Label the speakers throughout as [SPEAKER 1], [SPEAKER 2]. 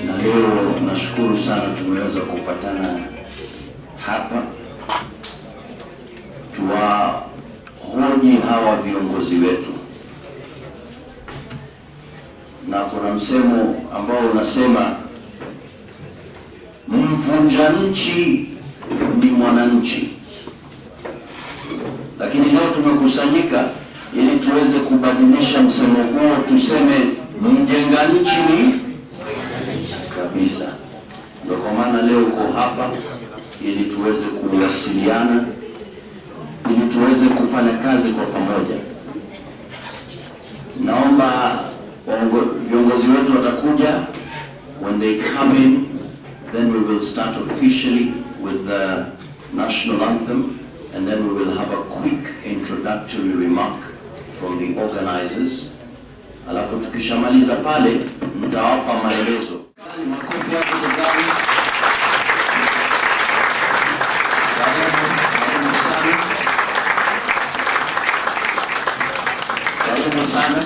[SPEAKER 1] Na leo nashukuru sana tumeweza kupatana hapa tuwahoji hawa viongozi wetu, na kuna msemo ambao unasema mvunja nchi ni mwananchi. Lakini leo tumekusanyika ili tuweze kubadilisha msemo huo, tuseme mjenga nchi ni kabisa. Ndio kwa maana leo uko hapa ili tuweze kuwasiliana, ili tuweze kufanya kazi kwa pamoja. Naomba viongozi wetu watakuja. When they come in, then we will start officially with the national anthem, and then we will have a quick introductory remark from the organizers. Alafu tukishamaliza pale mtawapa maelezo. Makofi yako tafadhali. Karibu sana.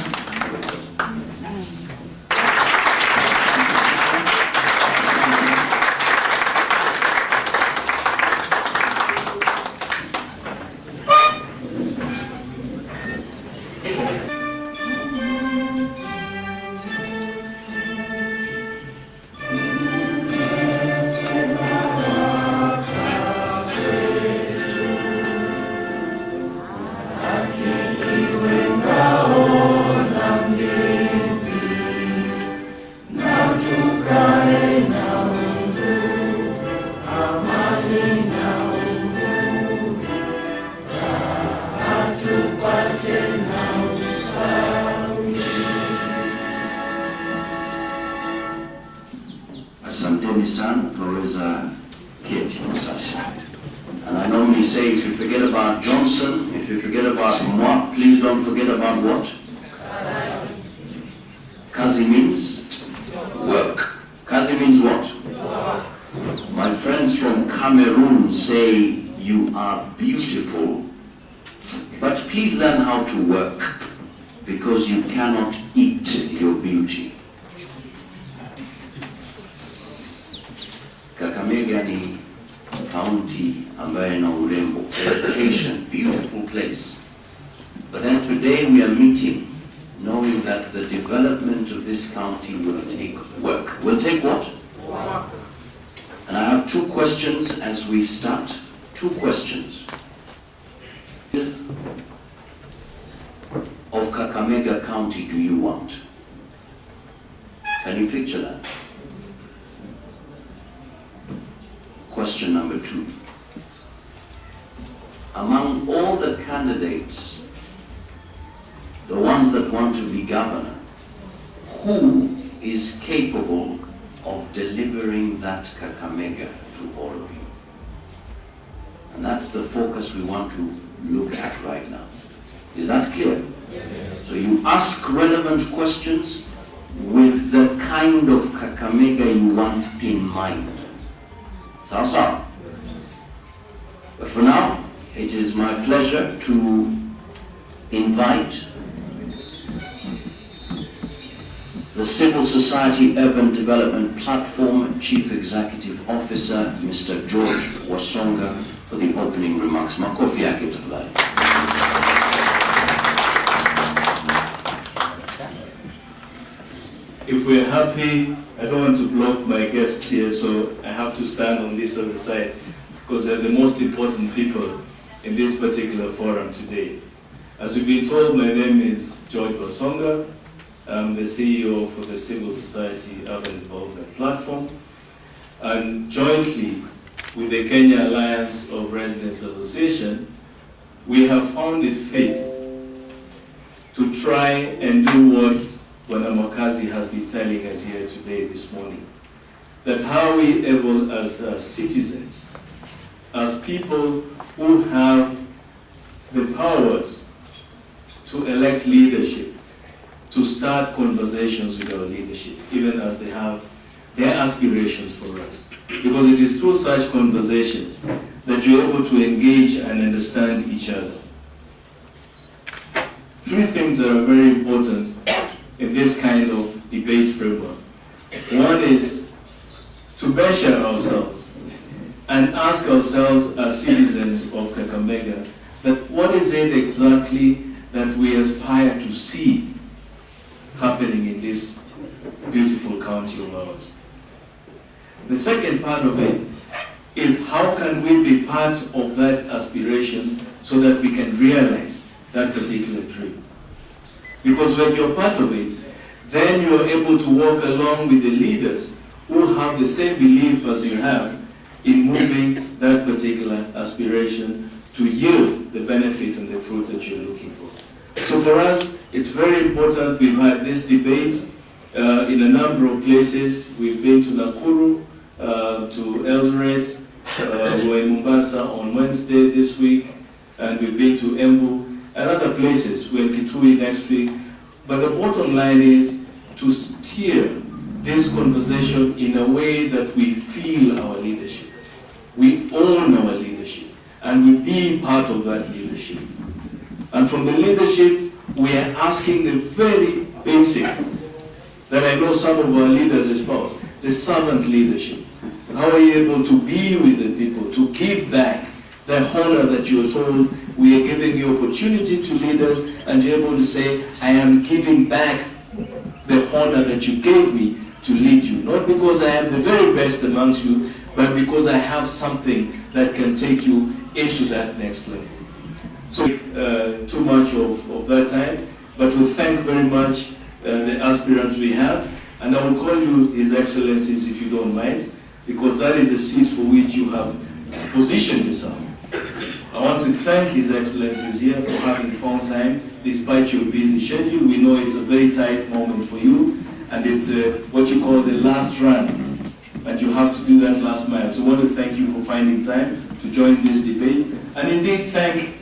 [SPEAKER 1] Asanteni sana, tunaweza keti sasa. And I normally say, if you forget about Johnson, if you forget about moi, please don't forget about what? Kazi means work. Kazi means what? My friends from Cameroon say you are beautiful, but please learn how to work, because you cannot eat your beauty. Kakamega ni county ambayo ina urembo, education, beautiful place. But then today we are meeting knowing that the development of this county will take work. Will take what? Work. And I have two questions as we start. Two questions. Of Kakamega County do you want? Can you picture that? Question number two. Among all the candidates, the ones that want to be governor, who is capable of delivering that Kakamega to all of you? And that's the focus we want to look at right now. Is that clear? Yes. So you ask relevant questions with the kind of Kakamega you want in mind. Sawa. But for now, it is my pleasure to invite the Civil Society Urban Development Platform Chief Executive Officer, Mr. George Wasonga, for the opening remarks. Makofi yake tafadhali.
[SPEAKER 2] If we're happy, I don't want to block my guests here, so I have to stand on this other side because they're the most important people in this particular forum today. As you've been told, my name is George Wasonga. I'm the CEO for the Civil Society Urban Development Platform, and jointly with the Kenya Alliance of Residents Association, we have found it fit to try and do what Bwana has been telling us here today, this morning. That how we able as citizens, as people who have the powers to elect leadership, to start conversations with our leadership, even as they have their aspirations for us. Because it is through such conversations that you're able to engage and understand each other. Three things that are very important in this kind of debate framework. One is measure ourselves and ask ourselves as citizens of Kakamega that what is it exactly that we aspire to see happening in this beautiful county of ours. The second part of it is how can we be part of that aspiration so that we can realize that particular dream. Because when you're part of it, then you're able to walk along with the leaders who have the same belief as you have in moving that particular aspiration to yield the benefit and the fruit that you're looking for. So for us, it's very important. We've had these debates in a number of places. We've been to Nakuru, to Eldoret, we're in Mombasa on Wednesday this week, and we've been to Embu and other places. We're in Kitui next week. But the bottom line is to steer this conversation in a way that we feel our leadership. We own our leadership, and we be part of that leadership. And from the leadership, we are asking the very basic that I know some of our leaders espouse, the servant leadership. How are you able to be with the people, to give back the honor that you're told we are giving you opportunity to lead us, and you're able to say, I am giving back the honor that you gave me to lead you. Not because I am the very best amongst you, but because I have something that can take you into that next level. So too much of that time, but we thank very much the aspirants we have, and I will call you His Excellencies if you don't mind, because that is a seat for which you have positioned yourself. I want to thank His Excellencies here for having found time, despite your busy schedule. We know it's a very tight moment for you, and it's what you call the last run, and you have to do that last mile. So I want to thank you for finding time to join this debate, and indeed thank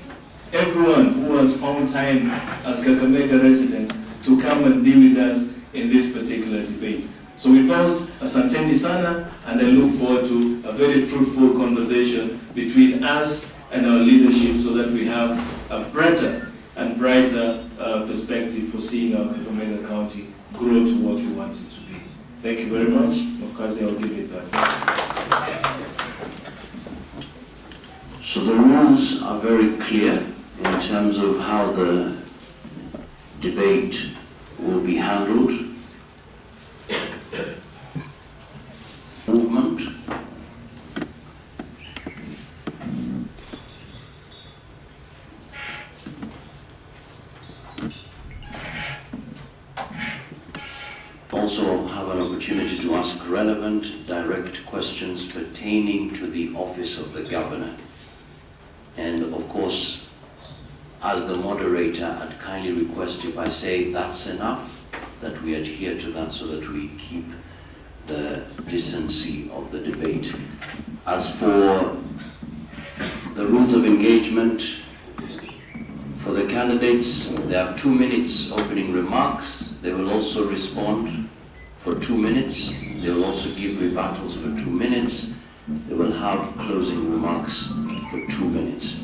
[SPEAKER 2] everyone who has found time as Kakamega residents to come and be with us in this particular debate. So with us, asanteni sana, and I look forward to a very fruitful conversation between us and our leadership so that we have a better and brighter perspective for seeing our Kakamega County grow to what we want it to be. Thank you very much. Okazi, I'll give it back.
[SPEAKER 1] So the rules are very clear in terms of how the debate will be handled. Movement. Also have an opportunity to ask relevant, direct questions pertaining to the office of the governor. And of course, as the moderator, I'd kindly request if I say that's enough, that we adhere to that so that we keep the decency of the debate. As for the rules of engagement, for the candidates, they have 2 minutes opening remarks. They will also respond for 2 minutes. They will also give rebuttals for 2 minutes. They will have closing remarks for 2 minutes.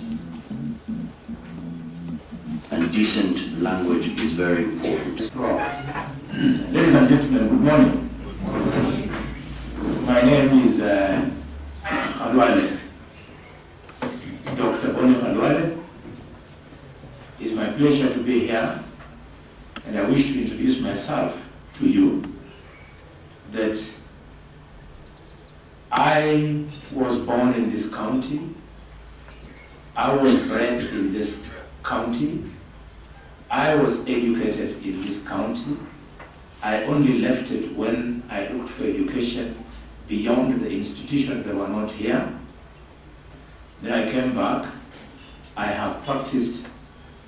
[SPEAKER 1] And decent language is very important.
[SPEAKER 3] Ladies and gentlemen, good morning. My name is Khalwale, Dr. Boni Khalwale. It's my pleasure to be here, and I wish to introduce myself to you that I was born in this county. I was bred in this county. I was educated in this county. I only left it when I looked for education beyond the institutions that were not here. Then I came back. I have practiced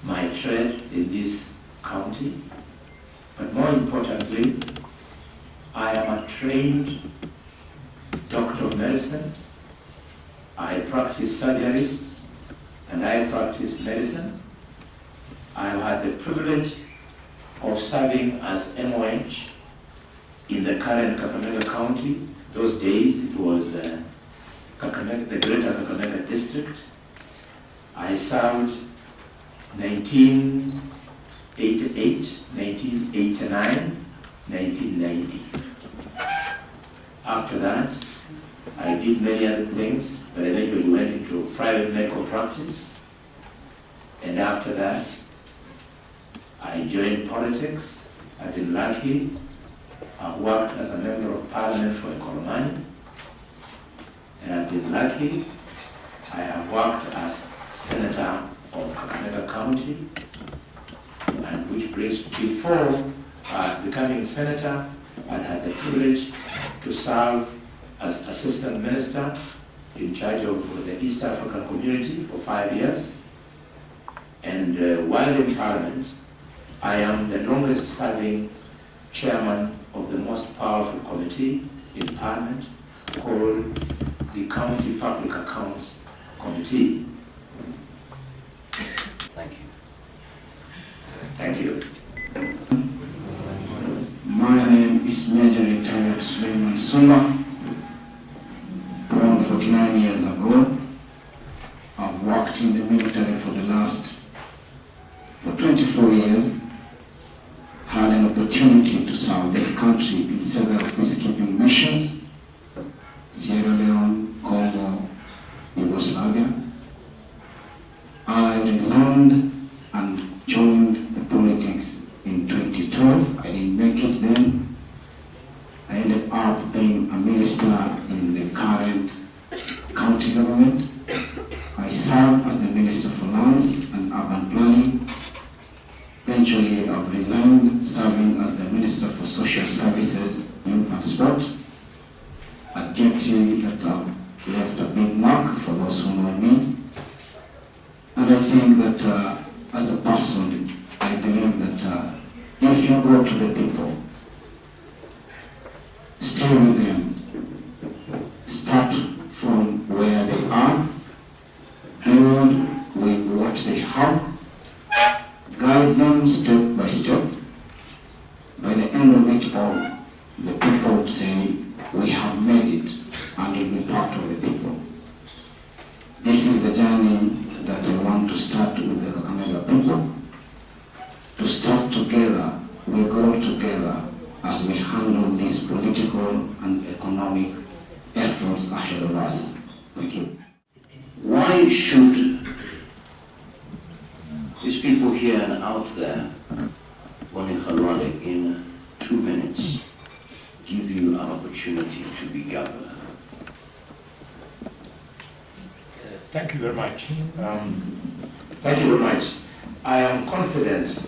[SPEAKER 3] my trade in this county, but more importantly, I am a trained doctor of medicine. I practice surgery and I practice medicine. I have had the privilege of serving as MOH in the current Kakamega County. Those days it was the Greater Kakamega District. I served 1988, 1989, 1990. After that, did many other things, but eventually went into private medical practice. And after that, I joined politics. I've been lucky. I've worked as a member of parliament for Kakamega, and I've been lucky. I have worked as senator of Kakamega County, and which brings, before becoming senator, I had the privilege to serve as assistant minister in charge of the East African community for 5 years. And while in parliament, I am the longest serving chairman of the most powerful committee in parliament called the County Public Accounts Committee.
[SPEAKER 1] Thank you.
[SPEAKER 3] Thank you.
[SPEAKER 4] My name is Major Retired Suleiman Sumba, born 49 years ago. I've worked in the military for 24 years, had an opportunity to serve this country in several peacekeeping missions, Sierra Leone, Congo, Yugoslavia. I resigned and joined the politics in 2012. I didn't make it then. I ended up being a minister in the current county government. I served as the Minister for Lands and Urban Planning. Eventually, I've resigned, serving as the Minister for Social Services, Youth and Sport, a duty that left a big mark for those who know me. And I think that as a person, I believe that if you go to the people, stay with them, start from where they are, build with what they have, guide them step by step. By the end of it all, the people say, we have made it, and will be part of the people. This is the journey that I want to start with the Kakamega people. To start together, we grow together as we handle these political and economic efforts ahead of us. Thank you.
[SPEAKER 1] Why should these people here and out there, Wani Khalwale, in 2 minutes, give you an opportunity to be governor?
[SPEAKER 3] Thank you very much. Thank you very much. I am confident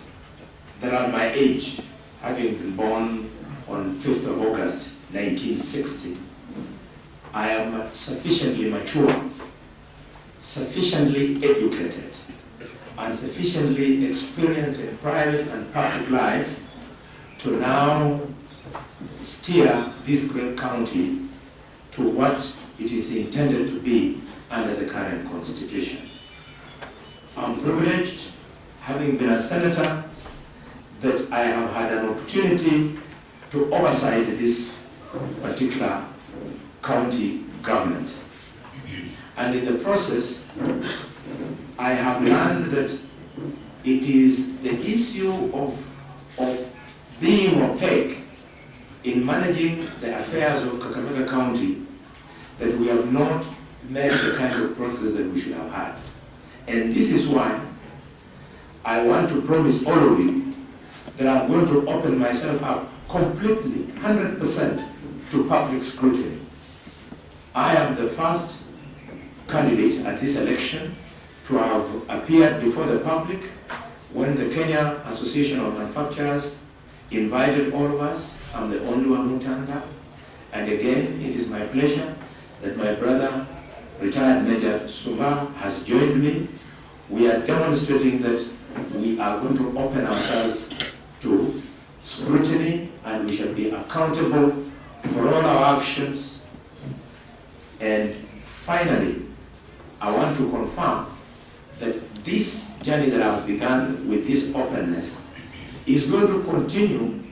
[SPEAKER 3] that at my age, having been born on 5th of August 1960, I am sufficiently mature, sufficiently educated, and sufficiently experienced in private and public life to now steer this great county to what it is intended to be under the current constitution. I'm privileged, having been a senator, that I have had an opportunity to oversight this particular county government. And in the process, I have learned that it is the issue of being opaque in managing the affairs of Kakamega County that we have not made the kind of progress that we should have had. And this is why I want to promise all of you that I'm going to open myself up completely, 100% to public scrutiny. I am the first candidate at this election to have appeared before the public when the Kenya Association of Manufacturers invited all of us. I'm the only one who turned up. And again, it is my pleasure that my brother, retired Major Sumba, has joined me. We are demonstrating that we are going to open ourselves to scrutiny, and we shall be accountable for all our actions. And finally, I want to confirm that this journey that I've begun with this openness is going to continue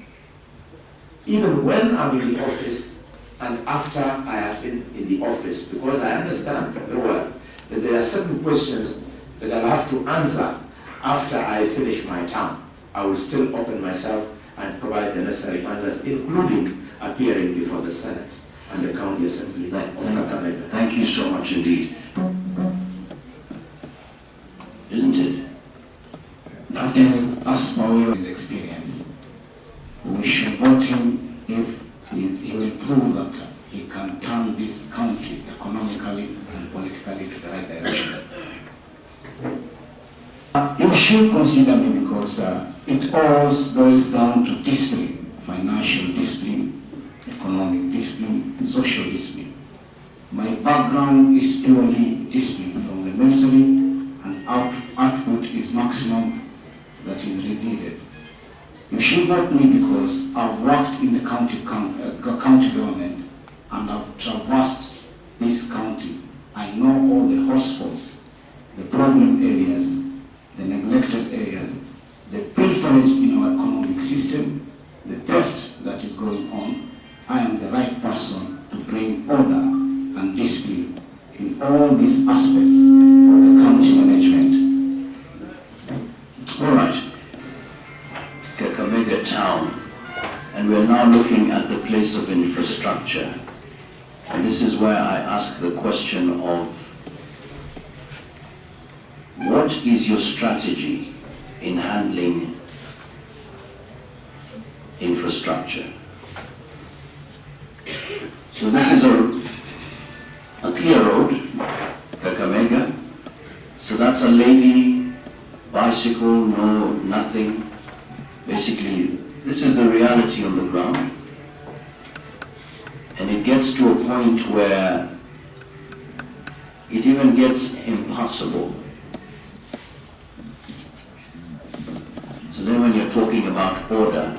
[SPEAKER 3] even when I'm in the office and after I have been in the office, because I understand very well that there are certain questions that I'll have to answer after I finish my term. I will still open myself and provide the necessary answers, including appearing before the Senate. and the County Assembly of Kakamega.
[SPEAKER 1] Thank you so much indeed. Isn't it?
[SPEAKER 4] That is, as per our experience, we should vote him if he will prove that he can turn this country economically and politically to the right direction. You should consider me because it all boils down to discipline, financial discipline, economic discipline, social discipline. My background is purely discipline from the military, and output is maximum that is needed. You should vote me because I've worked in the county government and I've traversed this county. I know all the hotspots, the problem areas, the neglected areas, the pilferage in our economic system, the theft that is going on. I am the right person to bring order and discipline in all these aspects of the county management.
[SPEAKER 1] All right. Kakamega town, and we're now looking at the place of infrastructure. And this is where I ask the question of what is your strategy in handling infrastructure? So this is a clear road, Kakamega. So that's a lady, bicycle, no, nothing. Basically, this is the reality on the ground. And it gets to a point where it even gets impossible. So then when you're talking about order,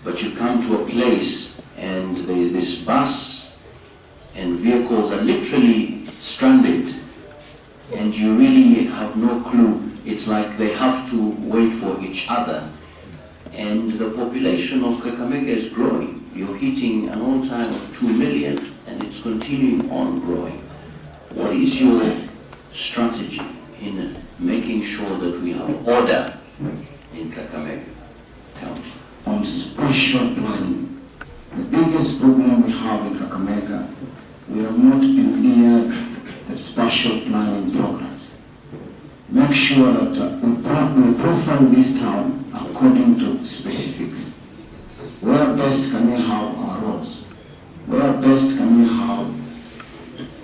[SPEAKER 1] but you come to a place and there's this bus and vehicles are literally stranded and you really have no clue. It's like they have to wait for each other. And the population of Kakamega is growing. You're hitting an all-time of 2 million and it's continuing on growing. What is your strategy in making sure that we have order in Kakamega County?
[SPEAKER 4] On spatial planning, the biggest problem we have in Kakamega, we have not engineered the spatial planning programs. Make sure that we profile this town according to specifics. Where best can we have our roads? Where best can we have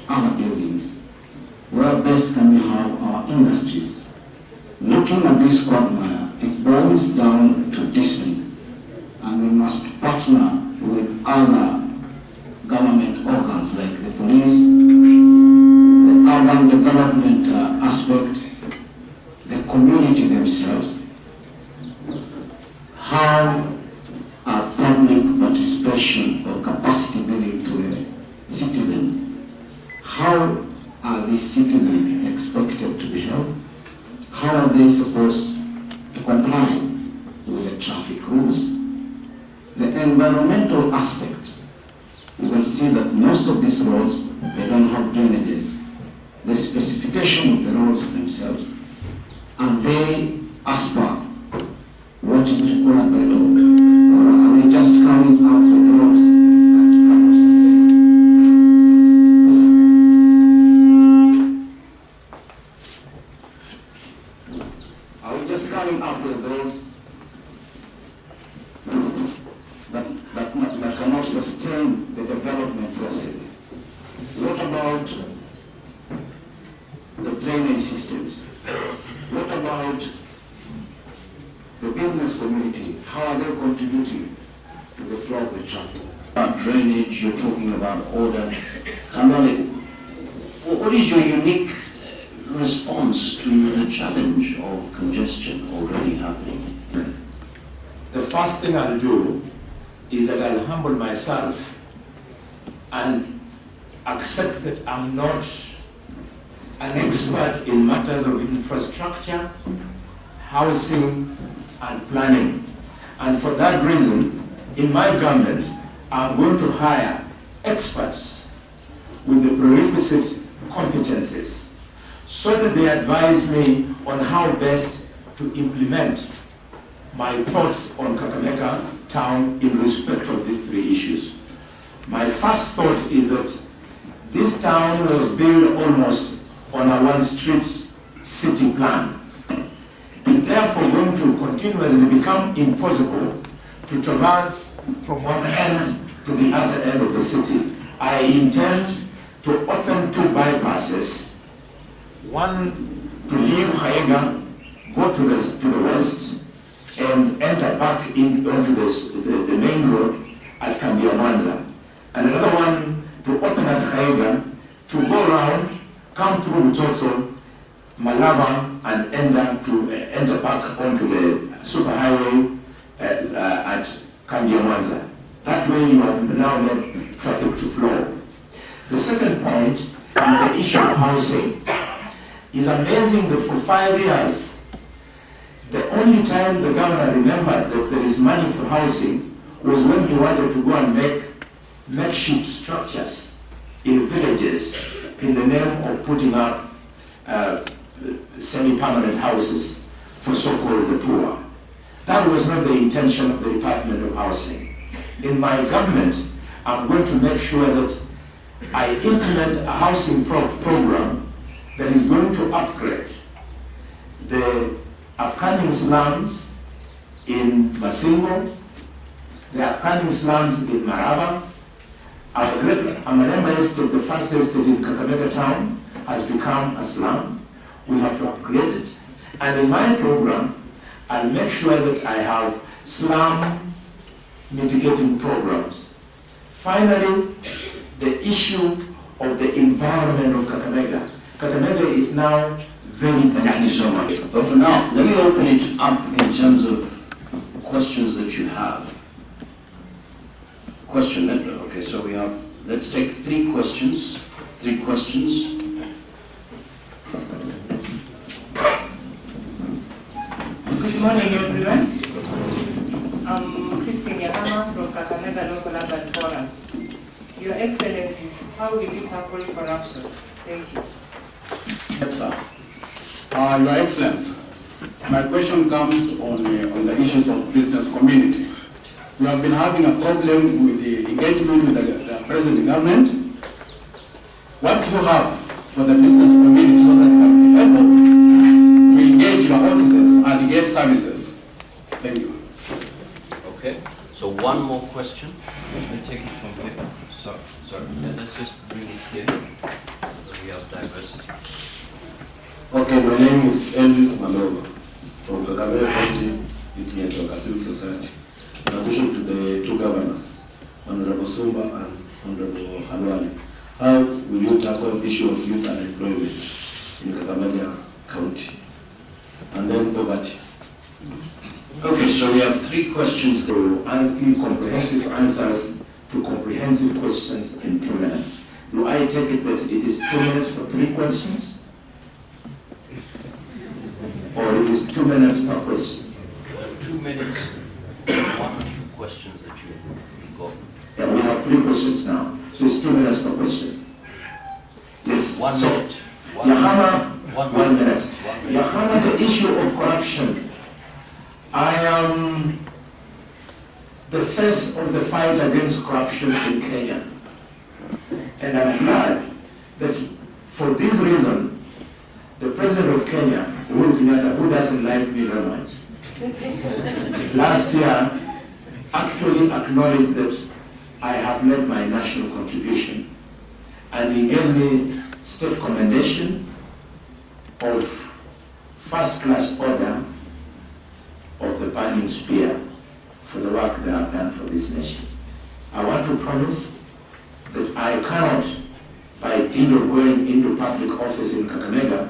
[SPEAKER 4] our buildings? Where best can we have our industries? Looking at this quagmire, it boils down to discipline, and we must partner with other government organs like the police, the urban development aspect, the community themselves. How are public participation or capacity building to the citizen? How are these citizens expected to be held? How are they supposed to comply with the traffic rules? The environmental aspect, you will see that most of these roads, they don't have drainages. The specification of the roads themselves, and they, as per what is required by law, or are they just coming out with roads that cannot sustain? Are we just coming up with roads that cannot sustain the development process? What about the drainage systems? What about the business community? How are they contributing to the flow of the traffic?
[SPEAKER 1] About drainage, you're talking about order. Kamale, what is your unique response to the challenge of congestion already happening?
[SPEAKER 3] The first thing I'll do is that I'll humble myself and accept that I'm not an expert in matters of infrastructure, housing, and planning. And for that reason, in my government, I'm going to hire experts with the prerequisite competencies so that they advise me on how best to implement my thoughts on Kakamega town in respect of these three issues. My first thought is that this town was built almost on a one-street city plan. It's therefore going to continuously become impossible to traverse from one end to the other end of the city. I intend to open 2 bypasses, one to leave Haega, go to the west, and enter back onto the main road at Kambiamwanza. And another one to open at Haega, to go around, come through Butoto, Malaba, and enter back onto the superhighway at Kambiamwanza. That way you have now made traffic to flow. The second point is the issue of housing. It's amazing that for 5 years, the only time the governor remembered that there is money for housing was when he wanted to go and make makeshift structures in villages in the name of putting up semi-permanent houses for so-called the poor. That was not the intention of the Department of Housing. In my government, I'm going to make sure that I implement a housing program that is going to upgrade the upcoming slums in Masingo, the upcoming slums in Maraba. Our great Amalemba estate, the first estate in Kakamega town, has become a slum. We have to upgrade it. And in my program, I'll make sure that I have slum mitigating programs. Finally, the issue of the environment of Kakamega. Kakamega is now very
[SPEAKER 1] Thank you so much. But for now, let me open it up in terms of questions that you have. Question, okay, so we have, let's take 3 questions. 3 questions.
[SPEAKER 5] Good morning, everyone. I'm Christine Yahama from Kakamega Local Urban Forum. Your Excellencies, how will you tackle corruption? Thank you.
[SPEAKER 6] Yes, sir. Your Excellency, my question comes on the issues of business community. We have been having a problem with the engagement with the present government. What do you have for the business community so that you can be able to engage your officers and get services? Thank you.
[SPEAKER 1] Okay, so one more question. Let me take it from here. Sorry. Let's just bring it here so we have diversity.
[SPEAKER 7] Okay, my name is Elvis Malova from Kakamega County Youth Network, a civil society. In addition to the 2 governors, Honorable Sumba and Honorable Halwani, how will you tackle the issue of youth unemployment in Kakamega County? And then poverty.
[SPEAKER 1] Okay, so we have 3 questions.
[SPEAKER 3] to give comprehensive answers to comprehensive questions in 2 minutes. Do I take it that it is 2 minutes for 3 questions? Or it is 2 minutes per question?
[SPEAKER 1] 2 minutes, 1 or 2 questions that you got.
[SPEAKER 3] Yeah, we have 3 questions now, so it's 2 minutes per question. Yes.
[SPEAKER 1] 1
[SPEAKER 3] so,
[SPEAKER 1] minute.
[SPEAKER 3] Yahama, 1 minute.
[SPEAKER 1] 1 minute.
[SPEAKER 3] Yahama, the issue of corruption. I am the face of the fight against corruption in Kenya. And I'm glad that for this reason, the President of Kenya, Uhuru Kenyatta, who doesn't like me very much, last year actually acknowledged that I have made my national contribution. And he gave me state commendation of first-class order of the burning spear for the work that I've done for this nation. I want to promise that I cannot, by dint of going into public office in Kakamega,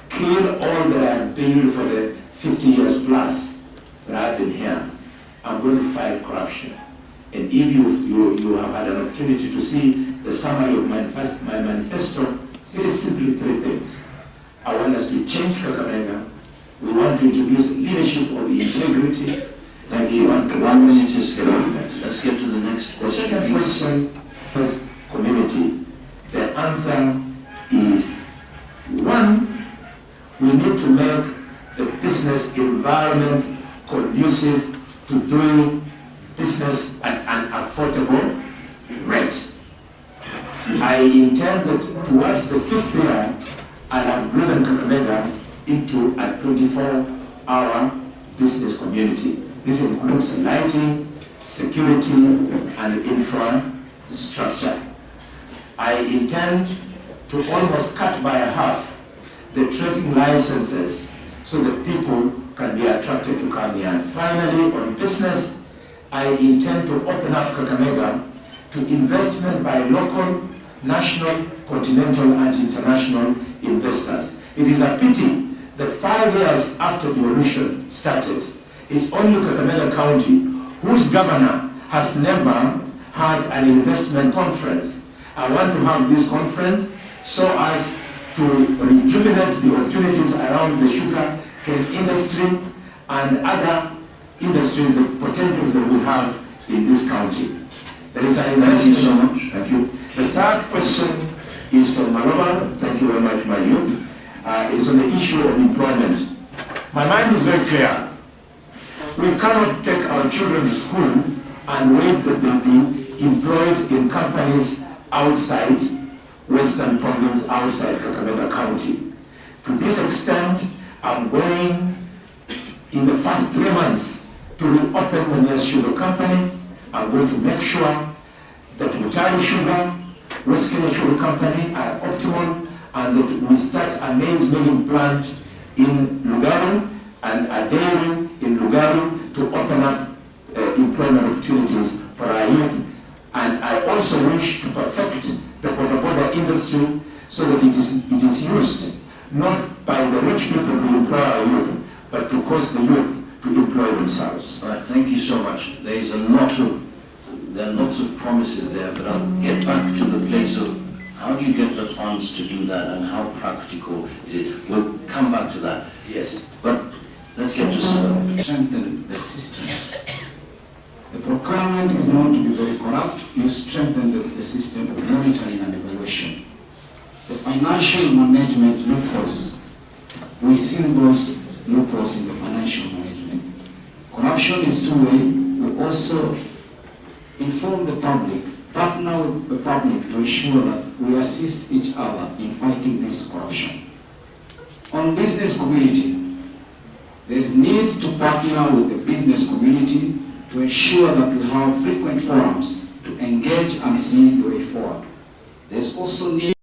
[SPEAKER 3] kill all that I have been for the 50 years plus that I've been here. I'm going to fight corruption. And if you have had an opportunity to see the summary of my manifesto, it is simply 3 things. I want us to change Kakamega. We want to introduce leadership of integrity.
[SPEAKER 1] Thank you. 1 minute is gone. Let's get to the next
[SPEAKER 3] The
[SPEAKER 1] question.
[SPEAKER 3] second question is community. The answer is 1, we need to make the business environment conducive to doing business at an affordable I intend that towards the 5th year, I have driven Kakamega into a 24-hour business community. This includes lighting, security, and infrastructure. I intend to almost cut by a half the trading licenses so that people can be attracted to come here. And finally, on business, I intend to open up Kakamega to investment by local, national, continental, and international investors. It is a pity that 5 years after devolution started, it's only Kakamega County whose governor has never had an investment conference. I want to have this conference so as to rejuvenate the opportunities around the sugar cane industry and other industries, the potentials that we have in this county. There is an investment. Thank you so much. Thank you. The third question is from Maloba. Thank you very much, my youth. It is on the issue of employment. My mind is very clear. We cannot take our children to school and wait that they be employed in companies outside Western Province, outside Kakamega County. To this extent, I'm going in the first 3 months to reopen the nearest sugar company. I'm going to make sure that Mutali Sugar, West Kenya Sugar Company are optimal, and that we start a maize milling plant in Lugaro and a dairy in Lugaro to open up employment opportunities for our youth. And I also wish to perfect the boda industry so that it is used not by the rich people to employ our youth, but to cause the youth to employ themselves.
[SPEAKER 1] All right, thank you so much. There are lots of promises there, but I'll get back to the place of how do you get the funds to do that and how practical is it? We'll come back to that.
[SPEAKER 3] Yes.
[SPEAKER 1] But let's get to
[SPEAKER 4] strengthen the system. The procurement is known to be very corrupt. You strengthen the system of monitoring and evaluation. The financial management loopholes. We see those loopholes in the financial management. Corruption is two-way. We also inform the public, partner with the public to ensure that we assist each other in fighting this corruption. On business community, there's need to partner with the business community to ensure that we have frequent forums to engage and see the way forward. There's also need